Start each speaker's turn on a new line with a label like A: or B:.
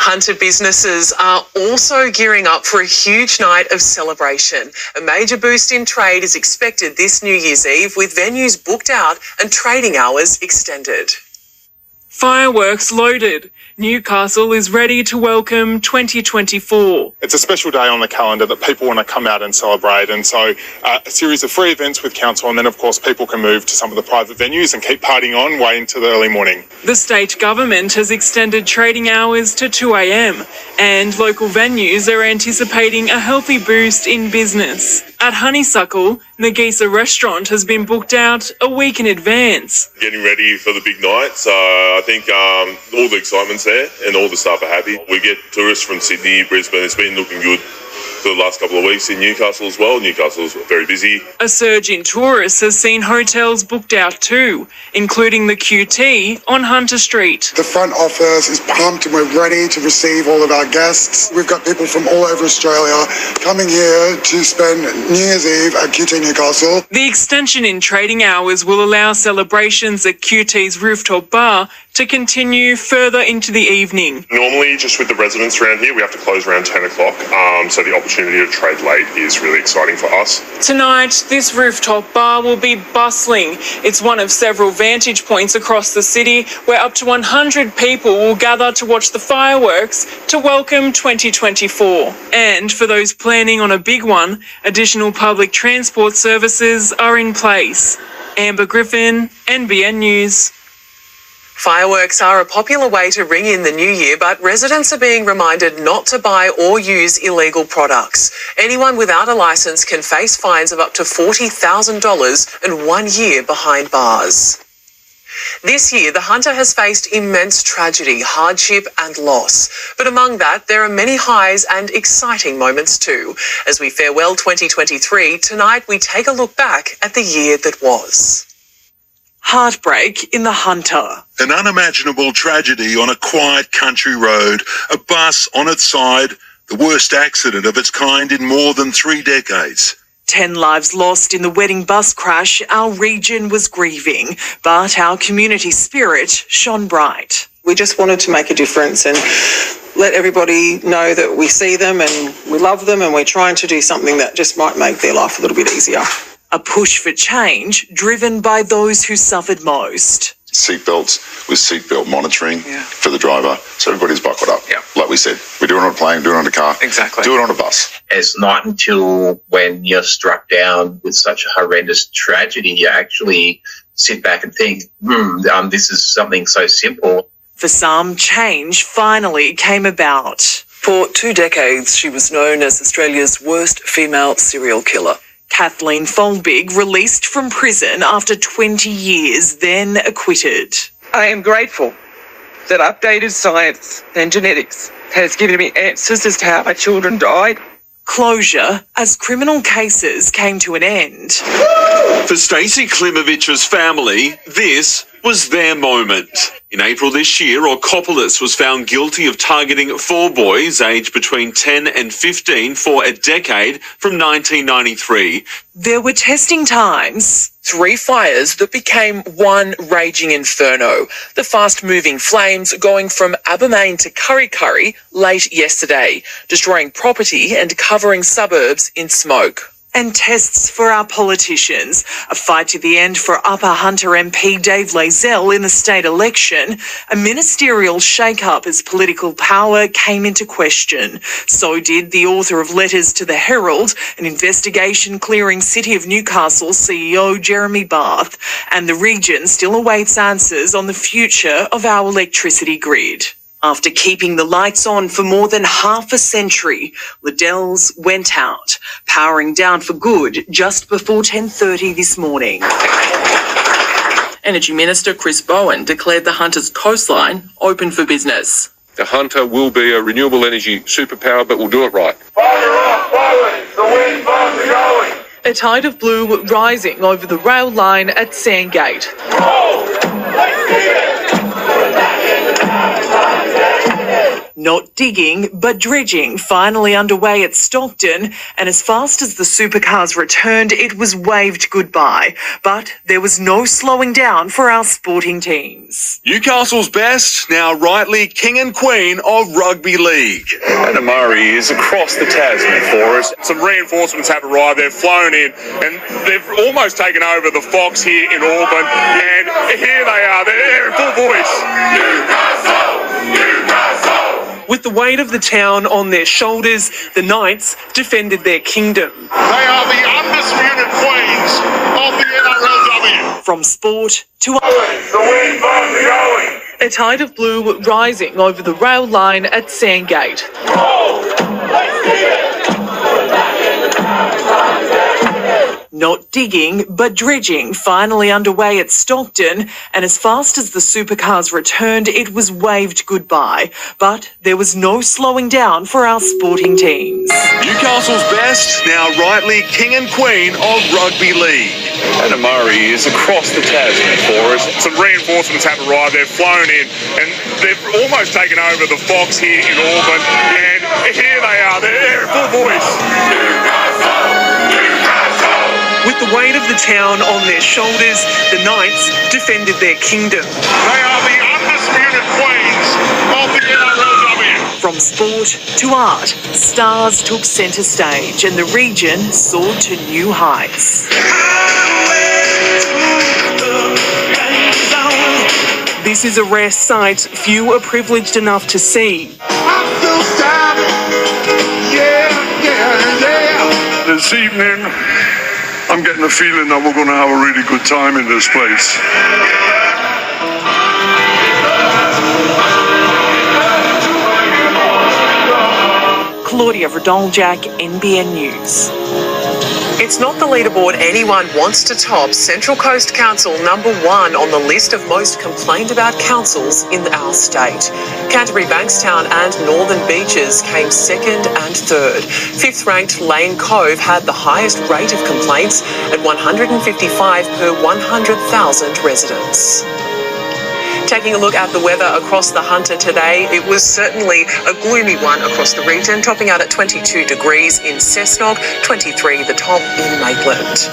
A: Hunter businesses are also gearing up for a huge night of celebration. A major boost in trade is expected this New Year's Eve, with venues booked out and trading hours extended.
B: Fireworks loaded. Newcastle is ready to welcome 2024.
C: It's a special day on the calendar that people want to come out and celebrate, and so a series of free events with council, and then of course people can move to some of the private venues and keep partying on way into the early morning.
B: The state government has extended trading hours to 2 a.m, and local venues are anticipating a healthy boost in business. At Honeysuckle, Nagisa restaurant has been booked out a week in advance.
D: Getting ready for the big night, so I think all the excitement's there and all the staff are happy. We get tourists from Sydney, Brisbane. It's been looking good for the last couple of weeks in Newcastle as well. Newcastle's very busy.
B: A surge in tourists has seen hotels booked out too, including the QT on Hunter Street.
E: The front office is pumped and we're ready to receive all of our guests. We've got people from all over Australia coming here to spend New Year's Eve at QT Newcastle.
B: The extension in trading hours will allow celebrations at QT's rooftop bar to continue further into the evening.
D: Normally, just with the residents around here, we have to close around 10 o'clock, so the opportunity to trade late is really exciting for us.
B: Tonight, this rooftop bar will be bustling. It's one of several vantage points across the city where up to 100 people will gather to watch the fireworks to welcome 2024. And for those planning on a big one, additional public transport services are in place. Amber Griffin, NBN News.
A: Fireworks are a popular way to ring in the new year, but residents are being reminded not to buy or use illegal products. Anyone without a licence can face fines of up to $40,000 and 1 year behind bars. This year, the Hunter has faced immense tragedy, hardship and loss. But among that, there are many highs and exciting moments too. As we farewell 2023, tonight we take a look back at the year that was.
B: Heartbreak in the Hunter.
F: An unimaginable tragedy on a quiet country road, a bus on its side, the worst accident of its kind in more than 3 decades.
B: 10 lives lost in the wedding bus crash. Our region was grieving, but our community spirit shone bright.
G: We just wanted to make a difference and let everybody know that we see them and we love them, and we're trying to do something that just might make their life a little bit easier.
B: A push for change driven by those who suffered most.
H: Seatbelts with seatbelt monitoring for the driver, so everybody's buckled up. Like we said, we do it on a plane, do it on a car,
A: exactly.
H: Do it on a bus.
I: It's not until when you're struck down with such a horrendous tragedy, you actually sit back and think, this is something so simple.
B: For some, change finally came about.
J: For 2 decades, she was known as Australia's worst female serial killer.
B: Kathleen Folbig released from prison after 20 years, then acquitted.
K: I am grateful that updated science and genetics has given me answers as to how my children died.
B: Closure as criminal cases came to an end.
L: For Stacey Klimovich's family, this was their moment. In April this year, Orkopoulos was found guilty of targeting 4 boys aged between 10 and 15 for a decade from 1993.
B: There were testing times.
M: 3 fires that became one raging inferno. The fast-moving flames going from Abermain to Kurri Kurri late yesterday, destroying property and covering suburbs in smoke.
B: And tests for our politicians. A fight to the end for Upper Hunter MP Dave Lazell in the state election. A ministerial shake-up as political power came into question. So did the author of Letters to the Herald, an investigation clearing City of Newcastle CEO Jeremy Barth. And the region still awaits answers on the future of our electricity grid. After keeping the lights on for more than half a century, Liddell's went out, powering down for good just before 10:30 this morning.
N: Energy Minister Chris Bowen declared the Hunter's coastline open for business.
O: The Hunter will be a renewable energy superpower, but we'll do it right.
P: Fire up, Bowen! The wind farms are going!
N: A tide of blue rising over the rail line at Sandgate.
P: Oh, let's see it!
B: Not digging, but dredging, finally underway at Stockton, and as fast as the supercars returned, it was waved goodbye. But there was no slowing down for our sporting teams.
Q: Newcastle's best, now rightly king and queen of rugby league.
R: Anna Murray is across the Tasman for us.
C: Some reinforcements have arrived. They've flown in and they've almost taken over the Fox here in Auburn. And here they are. They're in full voice.
P: Newcastle! Newcastle!
A: With the weight of the town on their shoulders, the Knights defended their kingdom.
P: They are the undisputed queens of the NRLW.
B: From sport to...
P: The wind farms are going.
A: A tide of blue rising over the rail line at Sandgate. Not digging, but dredging, finally underway at Stockton, and as fast as the supercars returned, it was waved goodbye. But there was no slowing down for our sporting teams.
Q: Newcastle's best, now rightly king and queen of rugby league.
R: Anna Murray is across the Tasman for us.
C: Some reinforcements have arrived. They've flown in and they've almost taken over the Fox here in Auburn. And here they are. They're in full voice. With the weight of the town on their shoulders, the Knights defended their kingdom.
P: They are the undisputed queens of the NRLW.
B: From sport to art, stars took centre stage and the region soared to new heights. This is a rare sight few are privileged enough to see.
P: I'm still standing. Yeah.
S: This evening, I'm getting a feeling that we're going to have a really good time in this place.
B: Claudia Verdoljak, NBN News.
A: It's not the leaderboard anyone wants to top. Central Coast Council #1 on the list of most complained about councils in our state. Canterbury Bankstown and Northern Beaches came second and third. Fifth ranked Lane Cove had the highest rate of complaints at 155 per 100,000 residents. Taking a look at the weather across the Hunter today, it was certainly a gloomy one across the region, topping out at 22 degrees in Cessnock, 23 the top in Maitland.